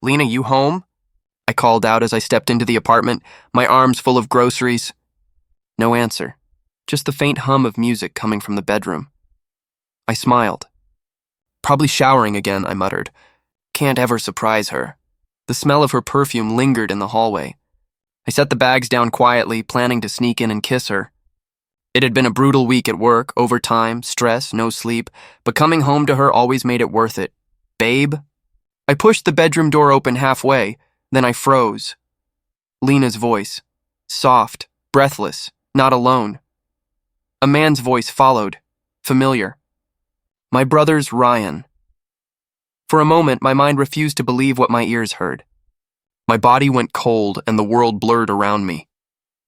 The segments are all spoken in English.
Lena, you home? I called out as I stepped into the apartment, my arms full of groceries. No answer, just the faint hum of music coming from the bedroom. I smiled. Probably showering again, I muttered. Can't ever surprise her. The smell of her perfume lingered in the hallway. I set the bags down quietly, planning to sneak in and kiss her. It had been a brutal week at work, overtime, stress, no sleep, but coming home to her always made it worth it. Babe? I pushed the bedroom door open halfway, then I froze. Lena's voice. Soft, breathless, not alone. A man's voice followed, familiar. My brother's Ryan. For a moment, my mind refused to believe what my ears heard. My body went cold and the world blurred around me.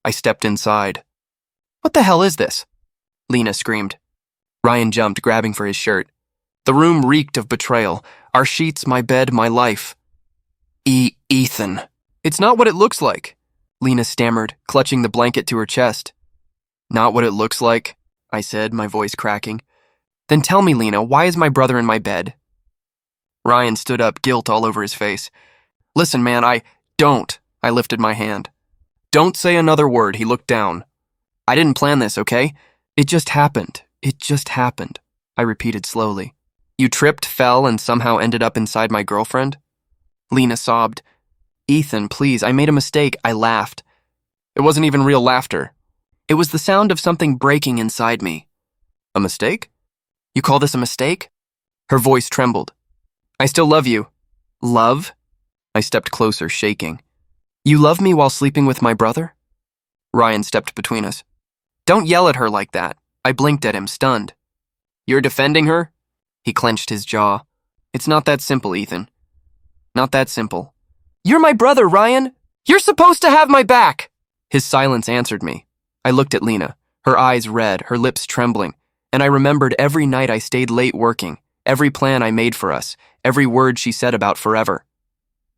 I stepped inside. What the hell is this? Lena screamed. Ryan jumped, grabbing for his shirt. The room reeked of betrayal. Our sheets, my bed, my life. Ethan. It's not what it looks like, Lena stammered, clutching the blanket to her chest. Not what it looks like, I said, my voice cracking. Then tell me, Lena, why is my brother in my bed? Ryan stood up, guilt all over his face. Listen, man, don't. I lifted my hand. Don't say another word, he looked down. I didn't plan this, okay? It just happened. It just happened, I repeated slowly. You tripped, fell, and somehow ended up inside my girlfriend? Lena sobbed. Ethan, please, I made a mistake. I laughed. It wasn't even real laughter. It was the sound of something breaking inside me. A mistake? You call this a mistake? Her voice trembled. I still love you. Love? I stepped closer, shaking. You love me while sleeping with my brother? Ryan stepped between us. Don't yell at her like that. I blinked at him, stunned. You're defending her? He clenched his jaw. It's not that simple, Ethan. Not that simple. You're my brother, Ryan. You're supposed to have my back. His silence answered me. I looked at Lena, her eyes red, her lips trembling, and I remembered every night I stayed late working, every plan I made for us, every word she said about forever.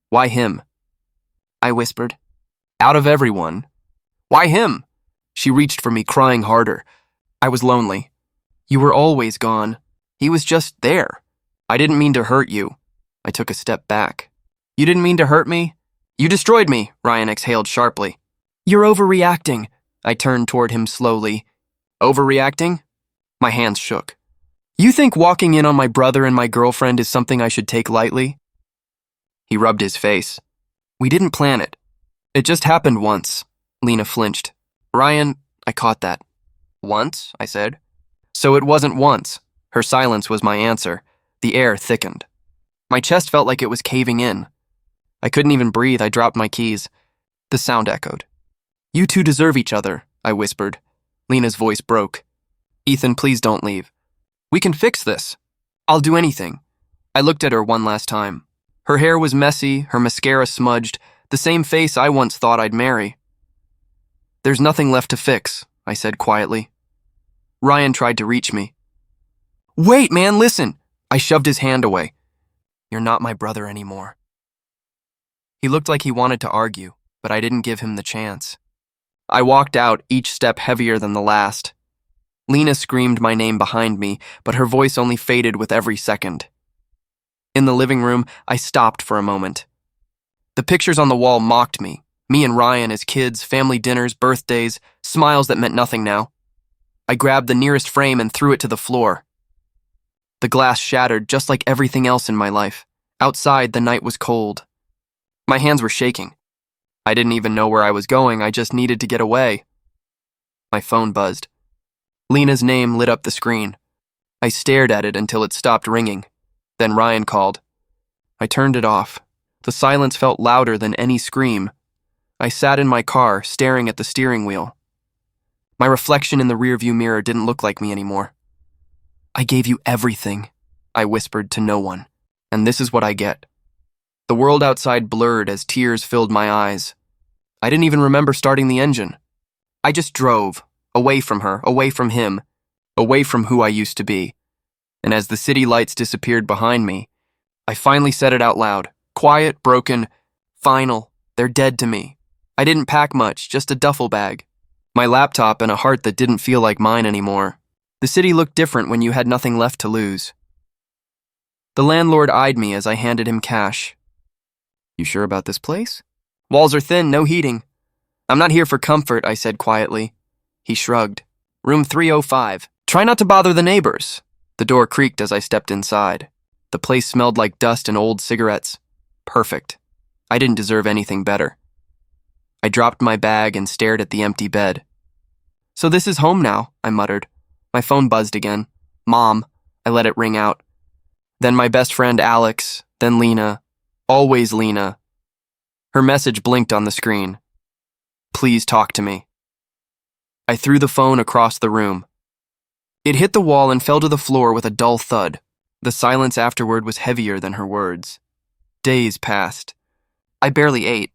Why him? I whispered. Out of everyone. Why him? She reached for me, crying harder. I was lonely. You were always gone. He was just there. I didn't mean to hurt you. I took a step back. You didn't mean to hurt me? You destroyed me, Ryan exhaled sharply. You're overreacting. I turned toward him slowly. Overreacting? My hands shook. You think walking in on my brother and my girlfriend is something I should take lightly? He rubbed his face. We didn't plan it. It just happened once. Lena flinched. Ryan, I caught that. Once, I said. So it wasn't once. Her silence was my answer. The air thickened. My chest felt like it was caving in. I couldn't even breathe. I dropped my keys. The sound echoed. You two deserve each other, I whispered. Lena's voice broke. Ethan, please don't leave. We can fix this. I'll do anything. I looked at her one last time. Her hair was messy, her mascara smudged, the same face I once thought I'd marry. There's nothing left to fix, I said quietly. Ryan tried to reach me. Wait, man, listen! I shoved his hand away. You're not my brother anymore. He looked like he wanted to argue, but I didn't give him the chance. I walked out, each step heavier than the last. Lena screamed my name behind me, but her voice only faded with every second. In the living room, I stopped for a moment. The pictures on the wall mocked me and Ryan as kids, family dinners, birthdays, smiles that meant nothing now. I grabbed the nearest frame and threw it to the floor. The glass shattered just like everything else in my life. Outside, the night was cold. My hands were shaking. I didn't even know where I was going, I just needed to get away. My phone buzzed. Lena's name lit up the screen. I stared at it until it stopped ringing. Then Ryan called. I turned it off. The silence felt louder than any scream. I sat in my car, staring at the steering wheel. My reflection in the rearview mirror didn't look like me anymore. I gave you everything, I whispered to no one, and this is what I get. The world outside blurred as tears filled my eyes. I didn't even remember starting the engine. I just drove, away from her, away from him, away from who I used to be. And as the city lights disappeared behind me, I finally said it out loud. Quiet, broken, final, they're dead to me. I didn't pack much, just a duffel bag. My laptop and a heart that didn't feel like mine anymore. The city looked different when you had nothing left to lose. The landlord eyed me as I handed him cash. You sure about this place? Walls are thin, no heating. I'm not here for comfort, I said quietly. He shrugged. Room 305. Try not to bother the neighbors. The door creaked as I stepped inside. The place smelled like dust and old cigarettes. Perfect. I didn't deserve anything better. I dropped my bag and stared at the empty bed. So this is home now, I muttered. My phone buzzed again. Mom. I let it ring out. Then my best friend Alex, then Lena. Always Lena. Her message blinked on the screen. Please talk to me. I threw the phone across the room. It hit the wall and fell to the floor with a dull thud. The silence afterward was heavier than her words. Days passed. I barely ate.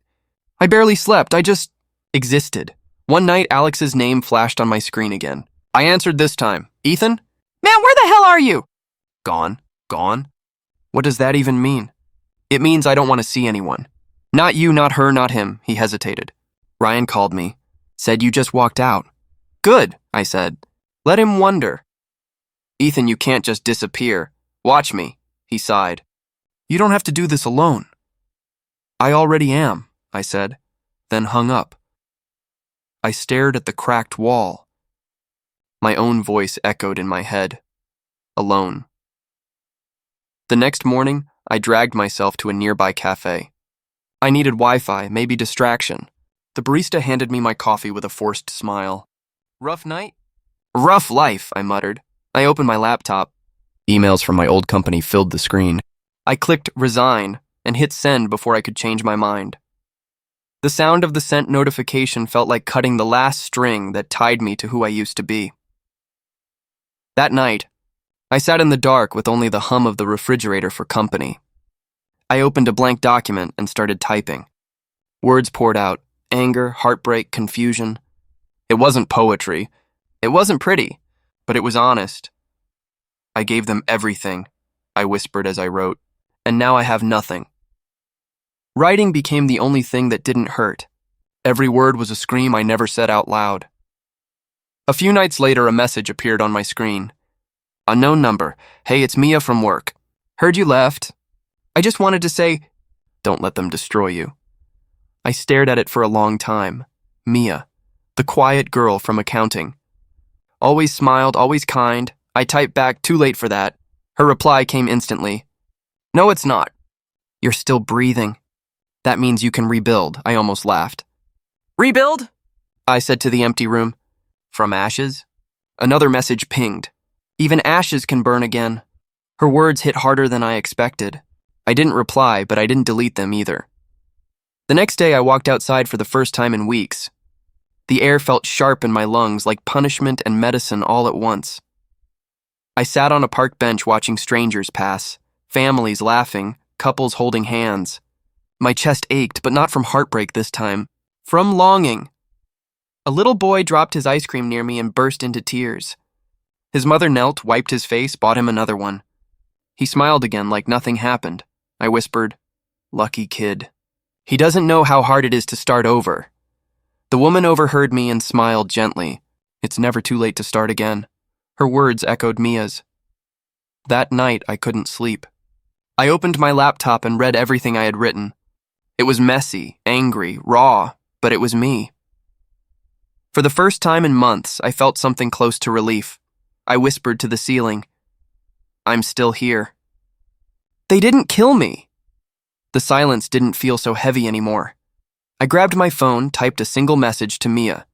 I barely slept. I just existed. One night, Alex's name flashed on my screen again. I answered this time. Ethan? Man, where the hell are you? Gone. Gone? What does that even mean? It means I don't want to see anyone. Not you, not her, not him, he hesitated. Ryan called me. Said you just walked out. Good, I said. Let him wonder. Ethan, you can't just disappear. Watch me, he sighed. You don't have to do this alone. I already am, I said, then hung up. I stared at the cracked wall. My own voice echoed in my head. Alone. The next morning, I dragged myself to a nearby cafe. I needed Wi-Fi, maybe distraction. The barista handed me my coffee with a forced smile. Rough night? Rough life, I muttered. I opened my laptop. Emails from my old company filled the screen. I clicked resign and hit send before I could change my mind. The sound of the sent notification felt like cutting the last string that tied me to who I used to be. That night, I sat in the dark with only the hum of the refrigerator for company. I opened a blank document and started typing. Words poured out, anger, heartbreak, confusion. It wasn't poetry. It wasn't pretty, but it was honest. I gave them everything, I whispered as I wrote, and now I have nothing. Writing became the only thing that didn't hurt. Every word was a scream I never said out loud. A few nights later, a message appeared on my screen. Unknown number. Hey, it's Mia from work. Heard you left. I just wanted to say, don't let them destroy you. I stared at it for a long time. Mia, the quiet girl from accounting. Always smiled, always kind. I typed back, too late for that. Her reply came instantly. No, it's not. You're still breathing. That means you can rebuild, I almost laughed. Rebuild? I said to the empty room. From ashes? Another message pinged. Even ashes can burn again. Her words hit harder than I expected. I didn't reply, but I didn't delete them either. The next day, I walked outside for the first time in weeks. The air felt sharp in my lungs, like punishment and medicine all at once. I sat on a park bench watching strangers pass, families laughing, couples holding hands. My chest ached, but not from heartbreak this time, from longing. A little boy dropped his ice cream near me and burst into tears. His mother knelt, wiped his face, bought him another one. He smiled again like nothing happened. I whispered, lucky kid. He doesn't know how hard it is to start over. The woman overheard me and smiled gently. It's never too late to start again. Her words echoed Mia's. That night, I couldn't sleep. I opened my laptop and read everything I had written. It was messy, angry, raw, but it was me. For the first time in months, I felt something close to relief. I whispered to the ceiling, I'm still here. They didn't kill me. The silence didn't feel so heavy anymore. I grabbed my phone, typed a single message to Mia.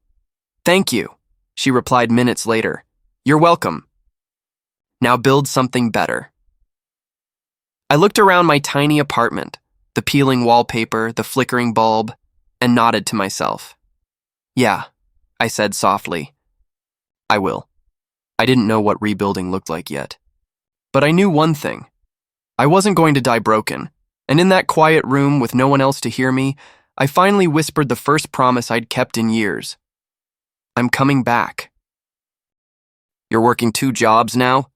Thank you, she replied minutes later. You're welcome. Now build something better. I looked around my tiny apartment, the peeling wallpaper, the flickering bulb, and nodded to myself. Yeah, I said softly. I will. I didn't know what rebuilding looked like yet. But I knew one thing. I wasn't going to die broken, and in that quiet room with no one else to hear me, I finally whispered the first promise I'd kept in years. I'm coming back. You're working 2 jobs now?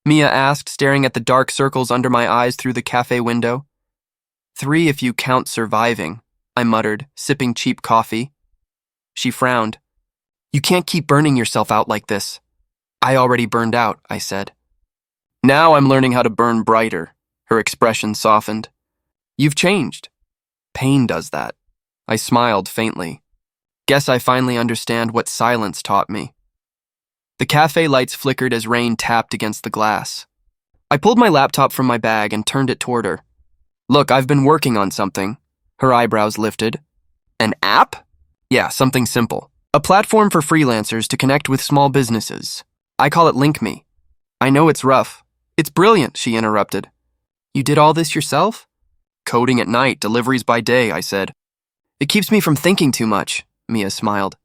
Mia asked, staring at the dark circles under my eyes through the cafe window. 3 if you count surviving, I muttered, sipping cheap coffee. She frowned. You can't keep burning yourself out like this. I already burned out, I said. Now I'm learning how to burn brighter. Her expression softened. You've changed. Pain does that. I smiled faintly. Guess I finally understand what silence taught me. The cafe lights flickered as rain tapped against the glass. I pulled my laptop from my bag and turned it toward her. Look, I've been working on something. Her eyebrows lifted. An app? Yeah, something simple. A platform for freelancers to connect with small businesses. I call it LinkMe. I know it's rough. It's brilliant, she interrupted. You did all this yourself? Coding at night, deliveries by day, I said. It keeps me from thinking too much, Mia smiled.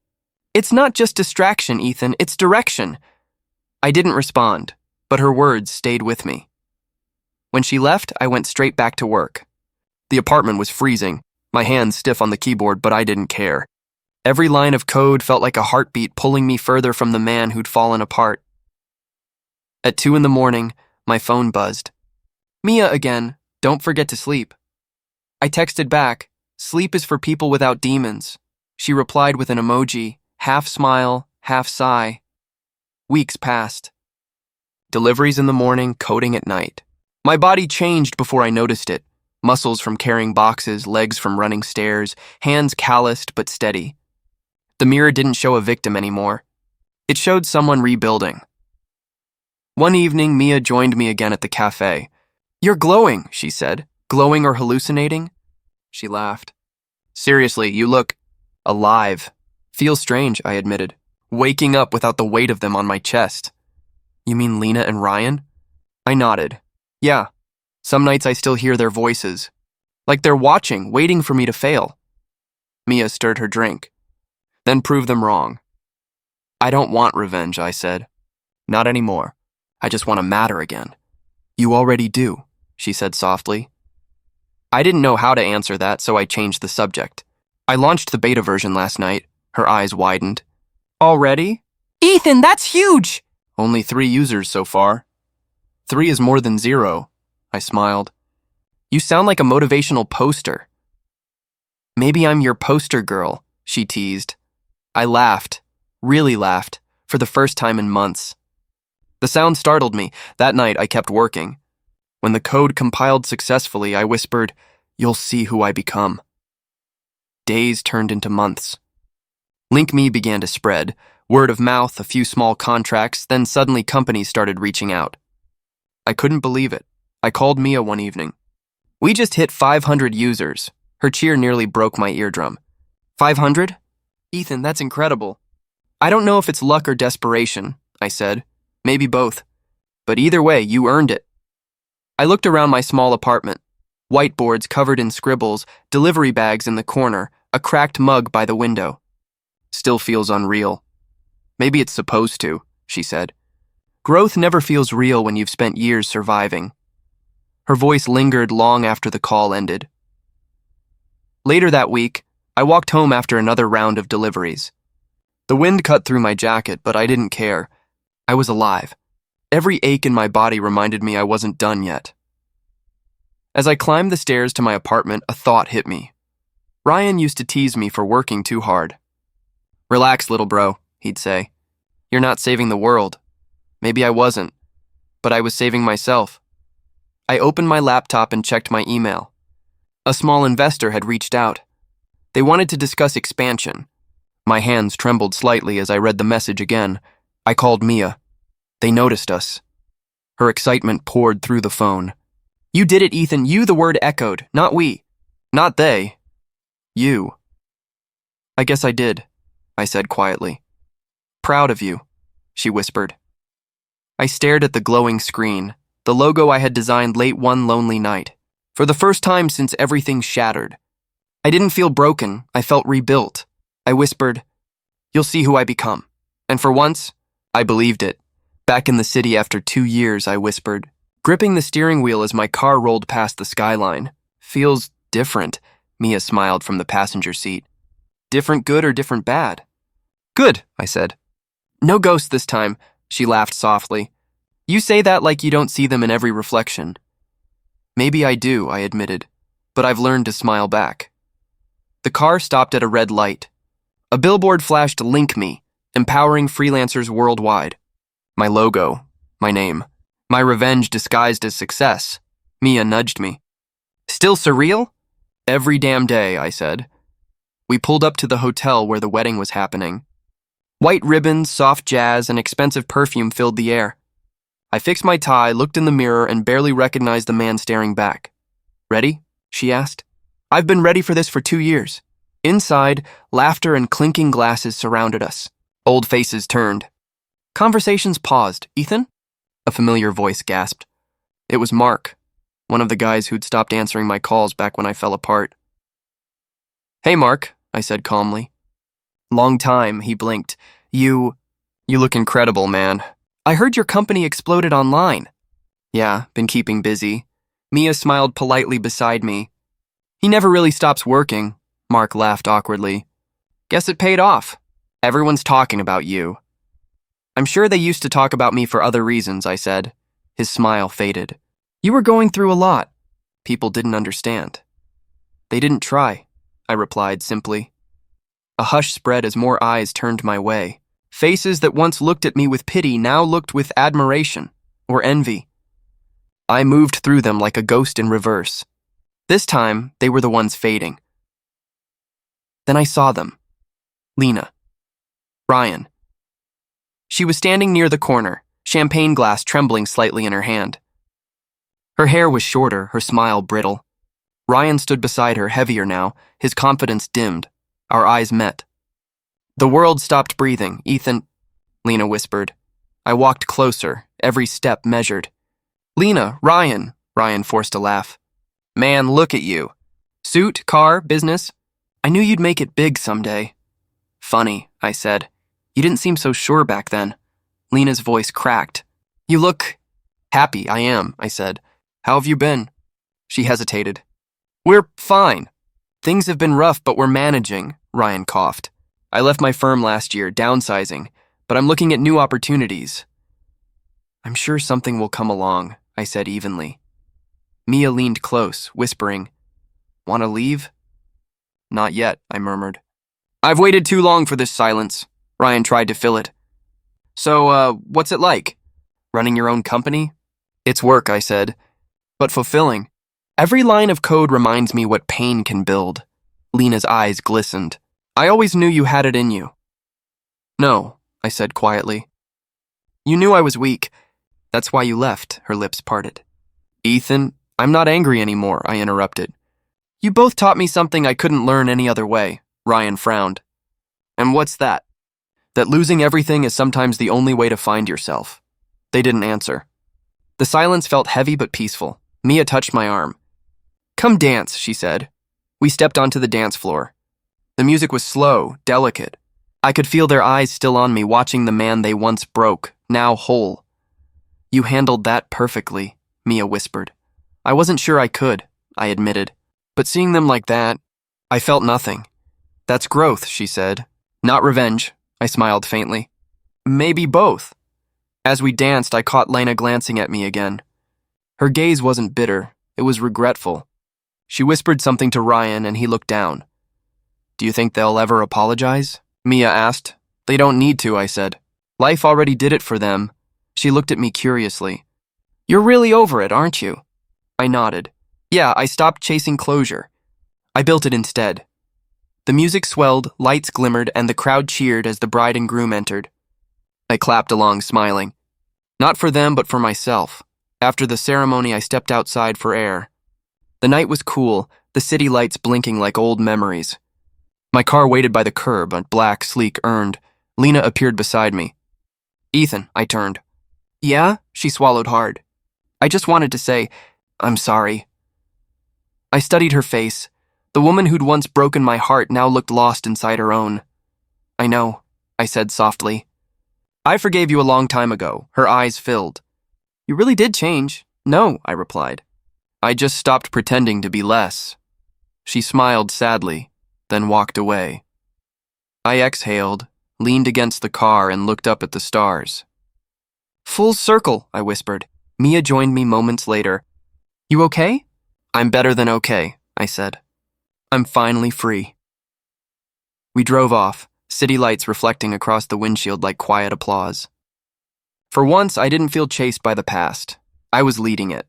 It's not just distraction, Ethan, it's direction. I didn't respond, but her words stayed with me. When she left, I went straight back to work. The apartment was freezing, my hands stiff on the keyboard, but I didn't care. Every line of code felt like a heartbeat pulling me further from the man who'd fallen apart. At 2 a.m, my phone buzzed. Mia again, don't forget to sleep. I texted back, sleep is for people without demons. She replied with an emoji, half smile, half sigh. Weeks passed. Deliveries in the morning, coding at night. My body changed before I noticed it. Muscles from carrying boxes, legs from running stairs, hands calloused but steady. The mirror didn't show a victim anymore. It showed someone rebuilding. One evening, Mia joined me again at the cafe. You're glowing, she said. Glowing or hallucinating? She laughed. Seriously, you look alive. Feels strange, I admitted. Waking up without the weight of them on my chest. You mean Lena and Ryan? I nodded. Yeah. Some nights I still hear their voices. Like they're watching, waiting for me to fail. Mia stirred her drink. Then prove them wrong. I don't want revenge, I said. Not anymore. I just want to matter again. You already do, she said softly. I didn't know how to answer that, so I changed the subject. I launched the beta version last night. Her eyes widened. Already? Ethan, that's huge! Only 3 users so far. 3 is more than 0, I smiled. You sound like a motivational poster. Maybe I'm your poster girl, she teased. I laughed, really laughed, for the first time in months. The sound startled me. That night, I kept working. When the code compiled successfully, I whispered, "You'll see who I become." Days turned into months. LinkMe began to spread. Word of mouth, a few small contracts, then suddenly companies started reaching out. I couldn't believe it. I called Mia one evening. We just hit 500 users. Her cheer nearly broke my eardrum. 500? Ethan, that's incredible. I don't know if it's luck or desperation, I said. Maybe both. But either way, you earned it. I looked around my small apartment. Whiteboards covered in scribbles, delivery bags in the corner, a cracked mug by the window. Still feels unreal. Maybe it's supposed to, she said. Growth never feels real when you've spent years surviving. Her voice lingered long after the call ended. Later that week, I walked home after another round of deliveries. The wind cut through my jacket, but I didn't care. I was alive. Every ache in my body reminded me I wasn't done yet. As I climbed the stairs to my apartment, a thought hit me. Ryan used to tease me for working too hard. Relax, little bro, he'd say. You're not saving the world. Maybe I wasn't, but I was saving myself. I opened my laptop and checked my email. A small investor had reached out. They wanted to discuss expansion. My hands trembled slightly as I read the message again. I called Mia. They noticed us. Her excitement poured through the phone. You did it, Ethan. You, the word echoed. Not we. Not they. You. I guess I did, I said quietly. Proud of you, she whispered. I stared at the glowing screen, the logo I had designed late one lonely night. For the first time since everything shattered. I didn't feel broken. I felt rebuilt. I whispered, "You'll see who I become." And for once, I believed it. Back in the city after 2 years, I whispered, gripping the steering wheel as my car rolled past the skyline. Feels different, Mia smiled from the passenger seat. Different good or different bad? Good, I said. No ghosts this time, she laughed softly. You say that like you don't see them in every reflection. Maybe I do, I admitted, but I've learned to smile back. The car stopped at a red light. A billboard flashed LinkMe, empowering freelancers worldwide. My logo, my name, my revenge disguised as success. Mia nudged me. Still surreal? Every damn day, I said. We pulled up to the hotel where the wedding was happening. White ribbons, soft jazz, and expensive perfume filled the air. I fixed my tie, looked in the mirror, and barely recognized the man staring back. Ready? She asked. I've been ready for this for 2 years. Inside, laughter and clinking glasses surrounded us. Old faces turned. Conversations paused. Ethan? A familiar voice gasped. It was Mark, one of the guys who'd stopped answering my calls back when I fell apart. Hey, Mark, I said calmly. Long time, he blinked. You look incredible, man. I heard your company exploded online. Yeah, been keeping busy. Mia smiled politely beside me. He never really stops working, Mark laughed awkwardly. Guess it paid off. Everyone's talking about you. I'm sure they used to talk about me for other reasons, I said. His smile faded. You were going through a lot. People didn't understand. They didn't try, I replied simply. A hush spread as more eyes turned my way. Faces that once looked at me with pity now looked with admiration or envy. I moved through them like a ghost in reverse. This time, they were the ones fading. Then I saw them. Lena. Ryan. She was standing near the corner, champagne glass trembling slightly in her hand. Her hair was shorter, her smile brittle. Ryan stood beside her, heavier now, his confidence dimmed. Our eyes met. The world stopped breathing. Ethan, Lena whispered. I walked closer, every step measured. Lena, Ryan forced a laugh. Man, look at you. Suit, car, business. I knew you'd make it big someday. Funny, I said. You didn't seem so sure back then. Lena's voice cracked. You look happy. I am, I said. How have you been? She hesitated. We're fine. Things have been rough, but we're managing, Ryan coughed. I left my firm last year, downsizing, but I'm looking at new opportunities. I'm sure something will come along, I said evenly. Mia leaned close, whispering, Want to leave? Not yet, I murmured. I've waited too long for this silence. Ryan tried to fill it. So, what's it like? Running your own company? It's work, I said, but fulfilling. Every line of code reminds me what pain can build. Lena's eyes glistened. I always knew you had it in you. No, I said quietly. You knew I was weak. That's why you left, her lips parted. Ethan, I'm not angry anymore, I interrupted. You both taught me something I couldn't learn any other way, Ryan frowned. And what's that? That losing everything is sometimes the only way to find yourself. They didn't answer. The silence felt heavy but peaceful. Mia touched my arm. Come dance, she said. We stepped onto the dance floor. The music was slow, delicate. I could feel their eyes still on me, watching the man they once broke, now whole. You handled that perfectly, Mia whispered. I wasn't sure I could, I admitted. But seeing them like that, I felt nothing. That's growth, she said. Not revenge, I smiled faintly. Maybe both. As we danced, I caught Lena glancing at me again. Her gaze wasn't bitter, it was regretful. She whispered something to Ryan and he looked down. Do you think they'll ever apologize? Mia asked. They don't need to, I said. Life already did it for them. She looked at me curiously. You're really over it, aren't you? I nodded. Yeah, I stopped chasing closure. I built it instead. The music swelled, lights glimmered, and the crowd cheered as the bride and groom entered. I clapped along, smiling. Not for them, but for myself. After the ceremony, I stepped outside for air. The night was cool, the city lights blinking like old memories. My car waited by the curb, a black, sleek earned. Lena appeared beside me. Ethan, I turned. Yeah? She swallowed hard. I just wanted to say, I'm sorry. I studied her face. The woman who'd once broken my heart now looked lost inside her own. I know, I said softly. I forgave you a long time ago. Her eyes filled. You really did change. No, I replied. I just stopped pretending to be less. She smiled sadly, then walked away. I exhaled, leaned against the car, and looked up at the stars. Full circle, I whispered. Mia joined me moments later. You okay? I'm better than okay, I said. I'm finally free. We drove off, city lights reflecting across the windshield like quiet applause. For once, I didn't feel chased by the past. I was leading it.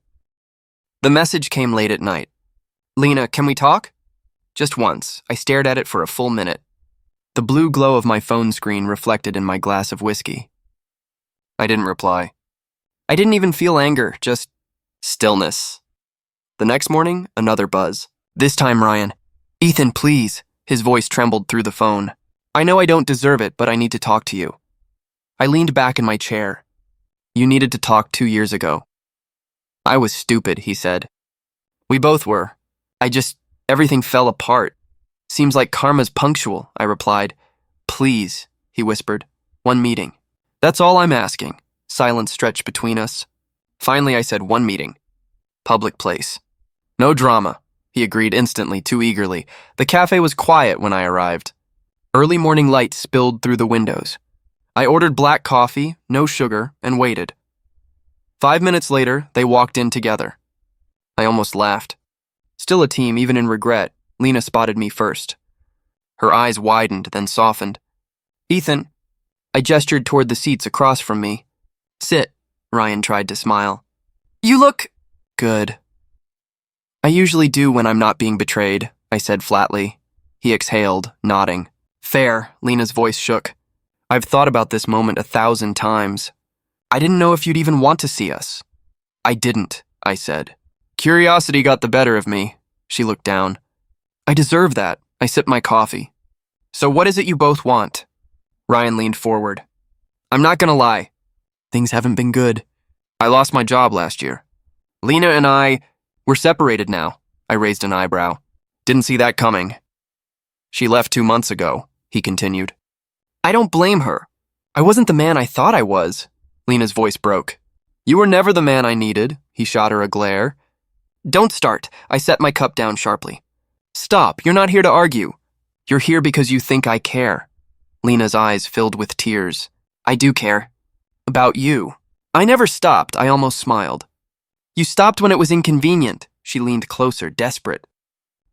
The message came late at night. Lena, can we talk? Just once, I stared at it for a full minute. The blue glow of my phone screen reflected in my glass of whiskey. I didn't reply. I didn't even feel anger, just stillness. The next morning, another buzz. This time, Ryan. Ethan, please. His voice trembled through the phone. I know I don't deserve it, but I need to talk to you. I leaned back in my chair. You needed to talk 2 years ago. I was stupid, he said. We both were. Everything fell apart. Seems like karma's punctual, I replied. Please, he whispered. One meeting. That's all I'm asking. Silence stretched between us. Finally, I said 1 meeting. Public place. No drama, he agreed instantly, too eagerly. The cafe was quiet when I arrived. Early morning light spilled through the windows. I ordered black coffee, no sugar, and waited. 5 minutes later, they walked in together. I almost laughed. Still a team, even in regret, Lena spotted me first. Her eyes widened, then softened. Ethan, I gestured toward the seats across from me. Sit, Ryan tried to smile. You look good. I usually do when I'm not being betrayed, I said flatly. He exhaled, nodding. Fair, Lena's voice shook. I've thought about this moment 1,000 times. I didn't know if you'd even want to see us. I didn't, I said. Curiosity got the better of me. She looked down. I deserve that. I sipped my coffee. So what is it you both want? Ryan leaned forward. I'm not gonna lie. Things haven't been good. I lost my job last year. Lena and we're separated now. I raised an eyebrow. Didn't see that coming. She left 2 months ago, he continued. I don't blame her. I wasn't the man I thought I was. Lena's voice broke. You were never the man I needed, he shot her a glare. Don't start. I set my cup down sharply. Stop, you're not here to argue. You're here because you think I care. Lena's eyes filled with tears. I do care. About you. I never stopped, I almost smiled. You stopped when it was inconvenient. She leaned closer, desperate.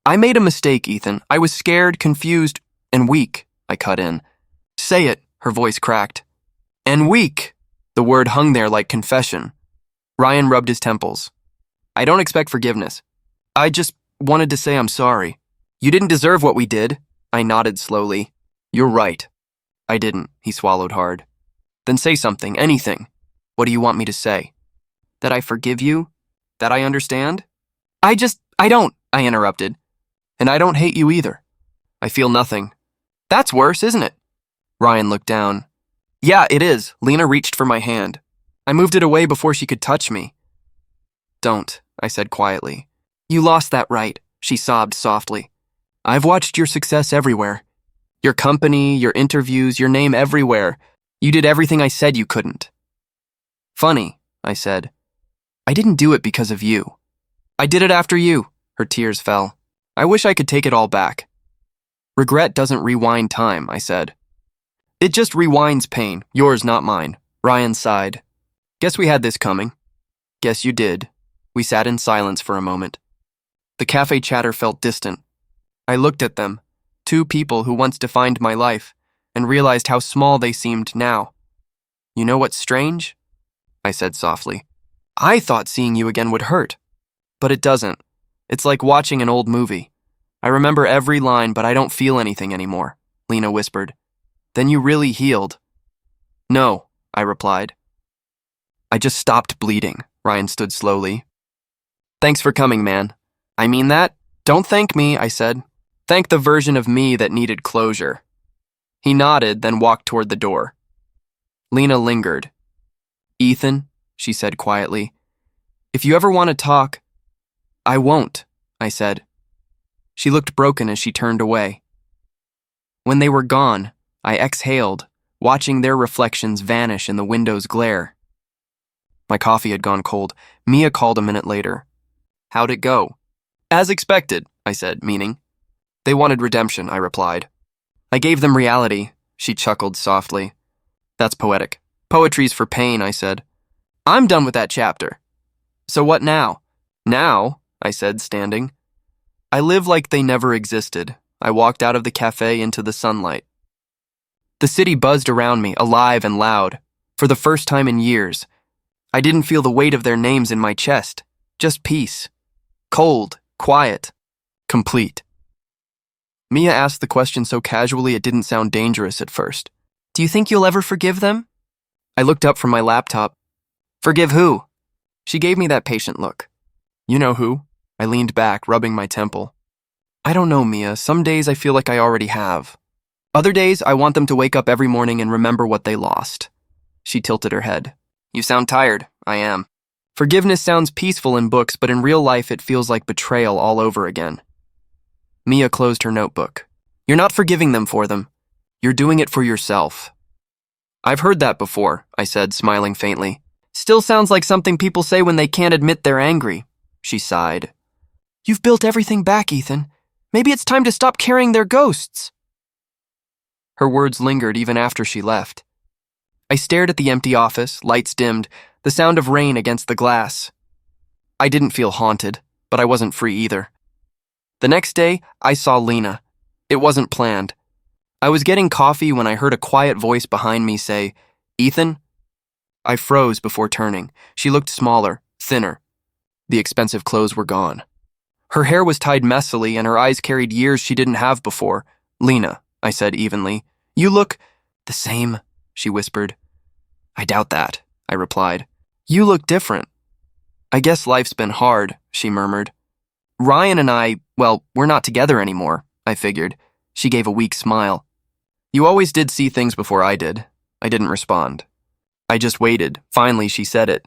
I made a mistake, Ethan. I was scared, confused, and weak, I cut in. Say it, her voice cracked. And weak. The word hung there like confession. Ryan rubbed his temples. I don't expect forgiveness. I just wanted to say I'm sorry. You didn't deserve what we did. I nodded slowly. You're right. I didn't, he swallowed hard. Then say something, anything. What do you want me to say? That I forgive you? That I understand? I don't, I interrupted. And I don't hate you either. I feel nothing. That's worse, isn't it? Ryan looked down. Yeah, it is. Lena reached for my hand. I moved it away before she could touch me. Don't, I said quietly. You lost that right, she sobbed softly. I've watched your success everywhere. Your company, your interviews, your name everywhere. You did everything I said you couldn't. Funny, I said. I didn't do it because of you. I did it after you. Her tears fell. I wish I could take it all back. Regret doesn't rewind time, I said. It just rewinds pain, yours, not mine. Ryan sighed. Guess we had this coming. Guess you did. We sat in silence for a moment. The cafe chatter felt distant. I looked at them, 2 people who once defined my life, and realized how small they seemed now. You know what's strange? I said softly. I thought seeing you again would hurt. But it doesn't. It's like watching an old movie. I remember every line, but I don't feel anything anymore, Lena whispered. Then you really healed. No, I replied. I just stopped bleeding. Ryan stood slowly. Thanks for coming, man. I mean that. Don't thank me, I said. Thank the version of me that needed closure. He nodded, then walked toward the door. Lena lingered. Ethan, she said quietly, if you ever want to talk, I won't, I said. She looked broken as she turned away. When they were gone, I exhaled, watching their reflections vanish in the window's glare. My coffee had gone cold. Mia called a minute later. How'd it go? As expected, I said, meaning. They wanted redemption, I replied. I gave them reality, she chuckled softly. That's poetic. Poetry's for pain, I said. I'm done with that chapter. So what now? Now, I said, standing. I live like they never existed. I walked out of the cafe into the sunlight. The city buzzed around me, alive and loud. For the first time in years, I didn't feel the weight of their names in my chest. Just peace. Cold, quiet, complete. Mia asked the question so casually it didn't sound dangerous at first. Do you think you'll ever forgive them? I looked up from my laptop. Forgive who? She gave me that patient look. You know who? I leaned back, rubbing my temple. I don't know, Mia. Some days I feel like I already have. Other days, I want them to wake up every morning and remember what they lost. She tilted her head. You sound tired. I am. Forgiveness sounds peaceful in books, but in real life it feels like betrayal all over again. Mia closed her notebook. You're not forgiving them for them. You're doing it for yourself. I've heard that before, I said, smiling faintly. Still sounds like something people say when they can't admit they're angry. She sighed. You've built everything back, Ethan. Maybe it's time to stop carrying their ghosts. Her words lingered even after she left. I stared at the empty office, lights dimmed, the sound of rain against the glass. I didn't feel haunted, but I wasn't free either. The next day, I saw Lena. It wasn't planned. I was getting coffee when I heard a quiet voice behind me say, Ethan? I froze before turning. She looked smaller, thinner. The expensive clothes were gone. Her hair was tied messily and her eyes carried years she didn't have before. Lena, I said evenly. You look the same, she whispered. I doubt that, I replied. You look different. I guess life's been hard, she murmured. Ryan and I, well, we're not together anymore, I figured. She gave a weak smile. You always did see things before I did. I didn't respond. I just waited. Finally, she said it.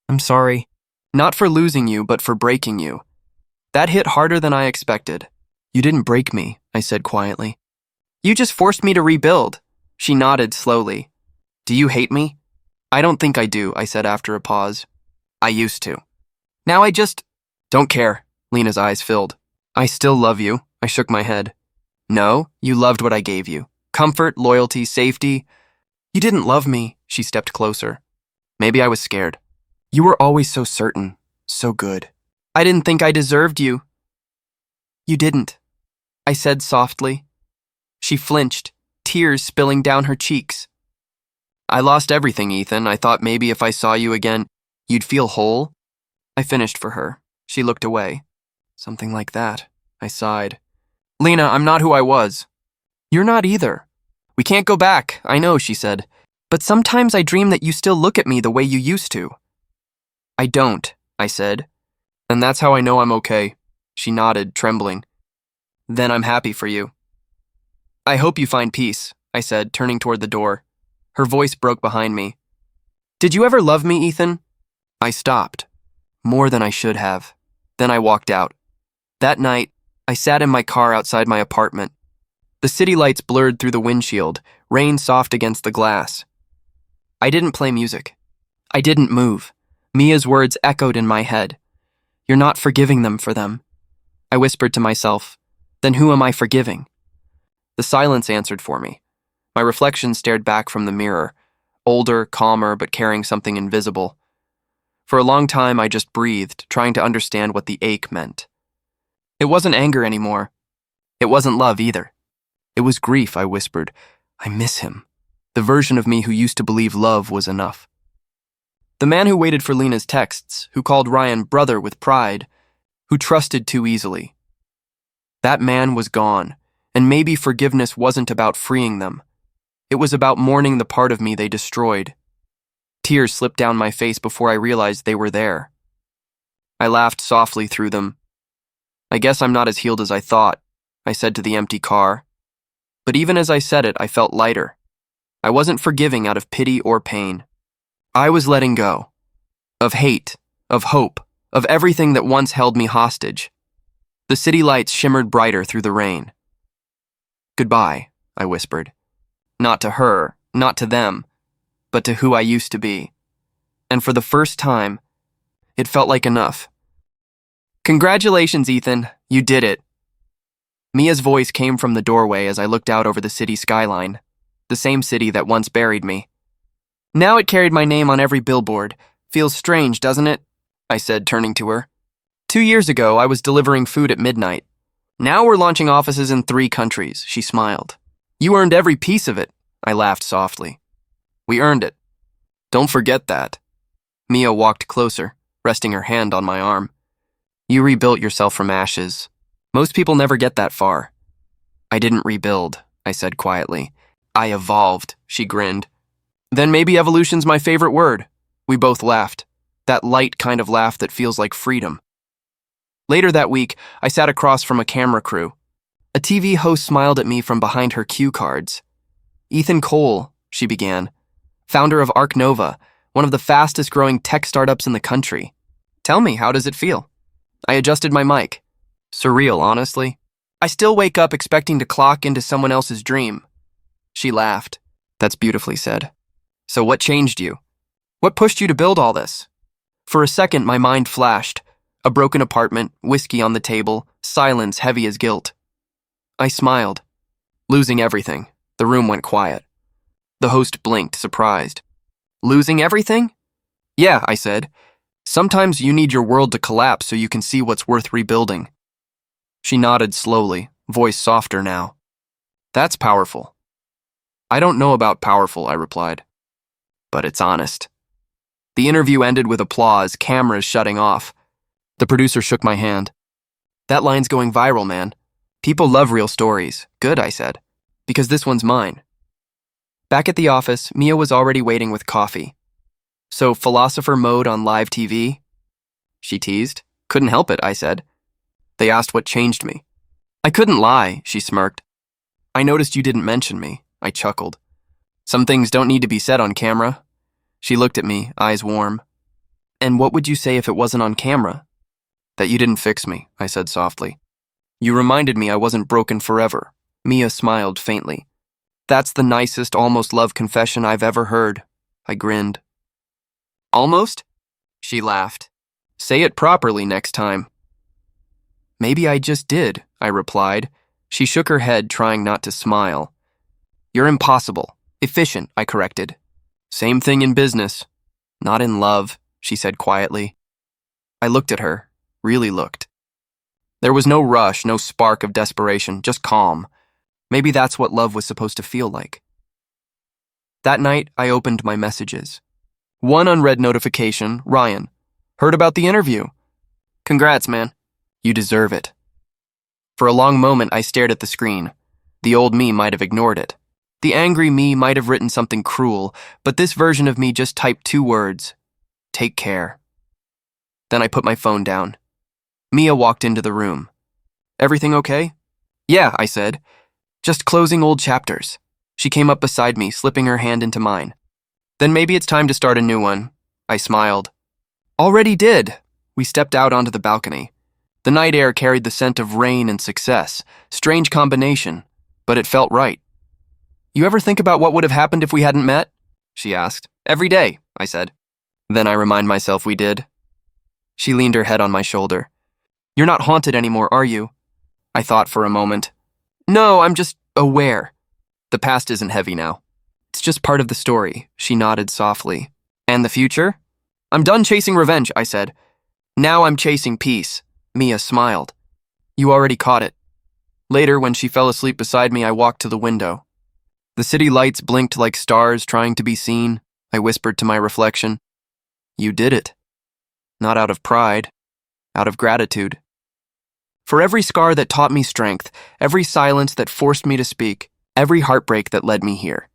I'm sorry. Not for losing you, but for breaking you. That hit harder than I expected. You didn't break me, I said quietly. You just forced me to rebuild. She nodded slowly. Do you hate me? I don't think I do, I said after a pause. I used to. Now I just don't care. Lena's eyes filled. I still love you, I shook my head. No, you loved what I gave you. Comfort, loyalty, safety. You didn't love me, she stepped closer. Maybe I was scared. You were always so certain, so good. I didn't think I deserved you. You didn't, I said softly. She flinched, tears spilling down her cheeks. I lost everything, Ethan. I thought maybe if I saw you again, you'd feel whole. I finished for her. She looked away. Something like that, I sighed. Lena, I'm not who I was. You're not either. We can't go back, I know, she said. But sometimes I dream that you still look at me the way you used to. I don't, I said. And that's how I know I'm okay. She nodded, trembling. Then I'm happy for you. I hope you find peace, I said, turning toward the door. Her voice broke behind me. Did you ever love me, Ethan? I stopped. More than I should have. Then I walked out. That night, I sat in my car outside my apartment. The city lights blurred through the windshield, rain soft against the glass. I didn't play music. I didn't move. Mia's words echoed in my head. You're not forgiving them for them. I whispered to myself, then who am I forgiving? The silence answered for me. My reflection stared back from the mirror, older, calmer, but carrying something invisible. For a long time, I just breathed, trying to understand what the ache meant. It wasn't anger anymore. It wasn't love either. It was grief, I whispered. I miss him. The version of me who used to believe love was enough. The man who waited for Lena's texts, who called Ryan brother with pride, who trusted too easily. That man was gone, and maybe forgiveness wasn't about freeing them. It was about mourning the part of me they destroyed. Tears slipped down my face before I realized they were there. I laughed softly through them. I guess I'm not as healed as I thought, I said to the empty car. But even as I said it, I felt lighter. I wasn't forgiving out of pity or pain. I was letting go. Of hate, of hope, of everything that once held me hostage. The city lights shimmered brighter through the rain. Goodbye, I whispered. Not to her, not to them, but to who I used to be. And for the first time, it felt like enough. Congratulations, Ethan. You did it. Mia's voice came from the doorway as I looked out over the city skyline, the same city that once buried me. Now it carried my name on every billboard. Feels strange, doesn't it? I said, turning to her. 2 years ago, I was delivering food at midnight. Now we're launching offices in 3 countries, she smiled. You earned every piece of it, I laughed softly. We earned it. Don't forget that. Mia walked closer, resting her hand on my arm. You rebuilt yourself from ashes. Most people never get that far. I didn't rebuild, I said quietly. I evolved, she grinned. Then maybe evolution's my favorite word. We both laughed. That light kind of laugh that feels like freedom. Later that week, I sat across from a camera crew. A TV host smiled at me from behind her cue cards. Ethan Cole, she began, founder of Arc Nova, one of the fastest growing tech startups in the country. Tell me, how does it feel? I adjusted my mic. Surreal, honestly. I still wake up expecting to clock into someone else's dream. She laughed. That's beautifully said. So what changed you? What pushed you to build all this? For a second, my mind flashed. A broken apartment, whiskey on the table, silence heavy as guilt. I smiled. Losing everything. The room went quiet. The host blinked, surprised. Losing everything? Yeah, I said. Sometimes you need your world to collapse so you can see what's worth rebuilding. She nodded slowly, voice softer now. That's powerful. I don't know about powerful, I replied. But it's honest. The interview ended with applause, cameras shutting off. The producer shook my hand. That line's going viral, man. People love real stories. Good, I said. Because this one's mine. Back at the office, Mia was already waiting with coffee. So, philosopher mode on live TV? She teased. Couldn't help it, I said. They asked what changed me. I couldn't lie, she smirked. I noticed you didn't mention me, I chuckled. Some things don't need to be said on camera. She looked at me, eyes warm. And what would you say if it wasn't on camera? That you didn't fix me, I said softly. You reminded me I wasn't broken forever. Mia smiled faintly. That's the nicest, almost love confession I've ever heard. I grinned. Almost? She laughed. Say it properly next time. Maybe I just did, I replied. She shook her head, trying not to smile. You're impossible. Efficient, I corrected. Same thing in business. Not in love, she said quietly. I looked at her, really looked. There was no rush, no spark of desperation, just calm. Maybe that's what love was supposed to feel like. That night, I opened my messages. One unread notification, Ryan. Heard about the interview. Congrats, man. You deserve it. For a long moment, I stared at the screen. The old me might have ignored it. The angry me might have written something cruel, but this version of me just typed 2 words. Take care. Then I put my phone down. Mia walked into the room. Everything okay? Yeah, I said. Just closing old chapters. She came up beside me, slipping her hand into mine. Then maybe it's time to start a new one. I smiled. Already did. We stepped out onto the balcony. The night air carried the scent of rain and success. Strange combination, but it felt right. You ever think about what would have happened if we hadn't met? She asked. Every day, I said. Then I remind myself we did. She leaned her head on my shoulder. You're not haunted anymore, are you? I thought for a moment. No, I'm just aware. The past isn't heavy now. It's just part of the story, she nodded softly. And the future? I'm done chasing revenge, I said. Now I'm chasing peace. Mia smiled. You already caught it. Later, when she fell asleep beside me, I walked to the window. The city lights blinked like stars trying to be seen. I whispered to my reflection. You did it. Not out of pride, out of gratitude. For every scar that taught me strength, every silence that forced me to speak, every heartbreak that led me here.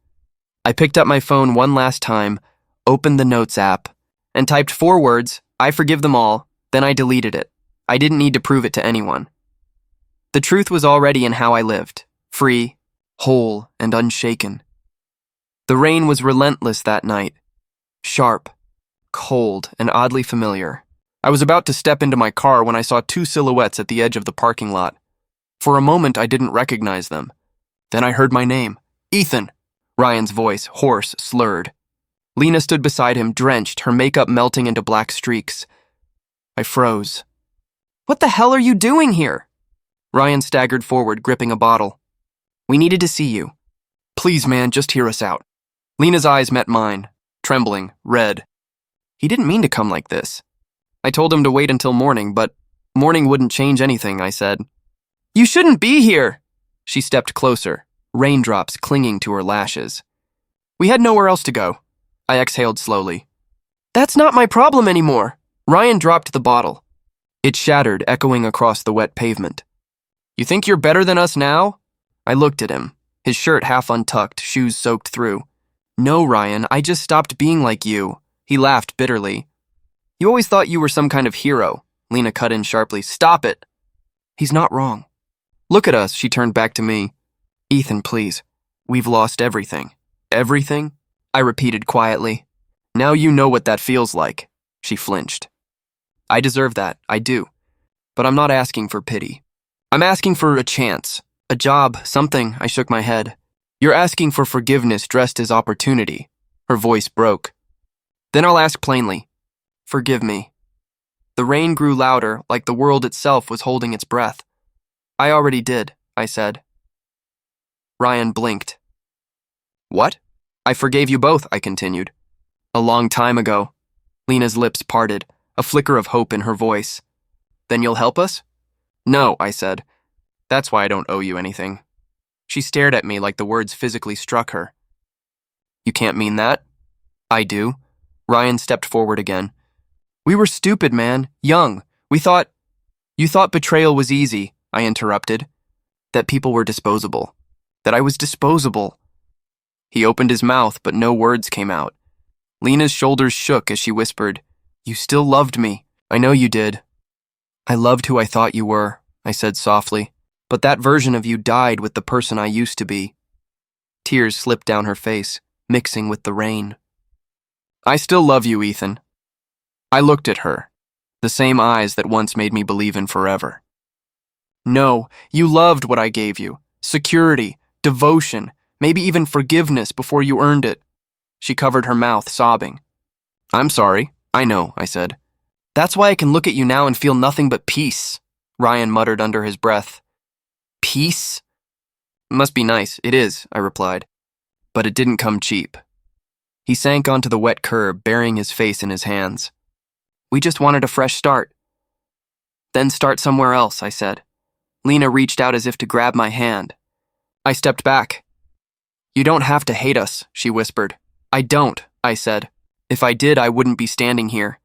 I picked up my phone one last time, opened the Notes app, and typed 4 words, I forgive them all, then I deleted it. I didn't need to prove it to anyone. The truth was already in how I lived, free, whole, and unshaken. The rain was relentless that night, sharp, cold, and oddly familiar. I was about to step into my car when I saw 2 silhouettes at the edge of the parking lot. For a moment, I didn't recognize them. Then I heard my name. Ethan! Ryan's voice, hoarse, slurred. Lena stood beside him, drenched, her makeup melting into black streaks. I froze. What the hell are you doing here? Ryan staggered forward, gripping a bottle. We needed to see you. Please, man, just hear us out. Lena's eyes met mine, trembling, red. He didn't mean to come like this. I told him to wait until morning, but morning wouldn't change anything, I said. You shouldn't be here! She stepped closer, raindrops clinging to her lashes. We had nowhere else to go. I exhaled slowly. That's not my problem anymore. Ryan dropped the bottle. It shattered, echoing across the wet pavement. You think you're better than us now? I looked at him, his shirt half untucked, shoes soaked through. No, Ryan, I just stopped being like you. He laughed bitterly. You always thought you were some kind of hero. Lena cut in sharply. Stop it. He's not wrong. Look at us, she turned back to me. Ethan, please. We've lost everything. Everything? I repeated quietly. Now you know what that feels like. She flinched. I deserve that, I do. But I'm not asking for pity. I'm asking for a chance, a job, something. I shook my head. You're asking for forgiveness dressed as opportunity. Her voice broke. Then I'll ask plainly. Forgive me. The rain grew louder, like the world itself was holding its breath. I already did, I said. Ryan blinked. What? I forgave you both, I continued. A long time ago. Lena's lips parted, a flicker of hope in her voice. Then you'll help us? No, I said. That's why I don't owe you anything. She stared at me like the words physically struck her. You can't mean that? I do. Ryan stepped forward again. We were stupid, man. Young. We thought... You thought betrayal was easy, I interrupted. That people were disposable. That I was disposable. He opened his mouth, but no words came out. Lena's shoulders shook as she whispered, You still loved me. I know you did. I loved who I thought you were, I said softly. But that version of you died with the person I used to be. Tears slipped down her face, mixing with the rain. I still love you, Ethan. I looked at her, the same eyes that once made me believe in forever. No, you loved what I gave you. Security, devotion, maybe even forgiveness before you earned it. She covered her mouth, sobbing. I'm sorry. I know, I said. That's why I can look at you now and feel nothing but peace, Ryan muttered under his breath. Peace? Must be nice. It is, I replied. But it didn't come cheap. He sank onto the wet curb, burying his face in his hands. We just wanted a fresh start. Then start somewhere else, I said. Lena reached out as if to grab my hand. I stepped back. You don't have to hate us, she whispered. I don't, I said. If I did, I wouldn't be standing here.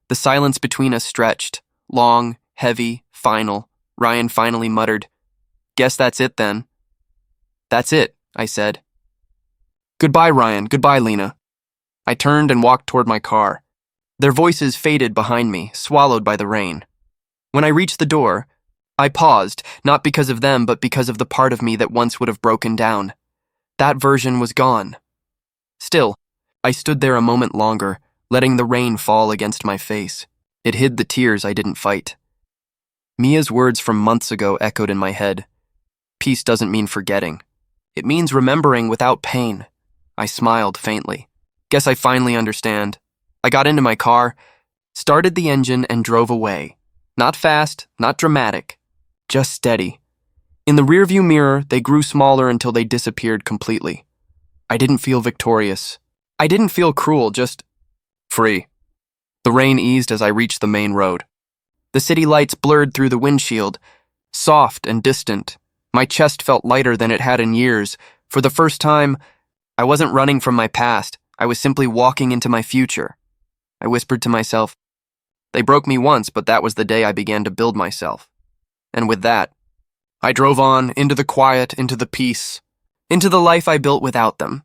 The silence between us stretched, long, heavy, final. Ryan finally muttered, Guess that's it then. That's it, I said. Goodbye, Ryan. Goodbye, Lena. I turned and walked toward my car. Their voices faded behind me, swallowed by the rain. When I reached the door, I paused, not because of them, but because of the part of me that once would have broken down. That version was gone. Still, I stood there a moment longer, letting the rain fall against my face. It hid the tears I didn't fight. Mia's words from months ago echoed in my head. Peace doesn't mean forgetting. It means remembering without pain. I smiled faintly. Guess I finally understand. I got into my car, started the engine, and drove away. Not fast, not dramatic, just steady. In the rearview mirror, they grew smaller until they disappeared completely. I didn't feel victorious. I didn't feel cruel, just free. The rain eased as I reached the main road. The city lights blurred through the windshield, soft and distant. My chest felt lighter than it had in years. For the first time, I wasn't running from my past. I was simply walking into my future. I whispered to myself, they broke me once, but that was the day I began to build myself. And with that, I drove on, into the quiet, into the peace, into the life I built without them.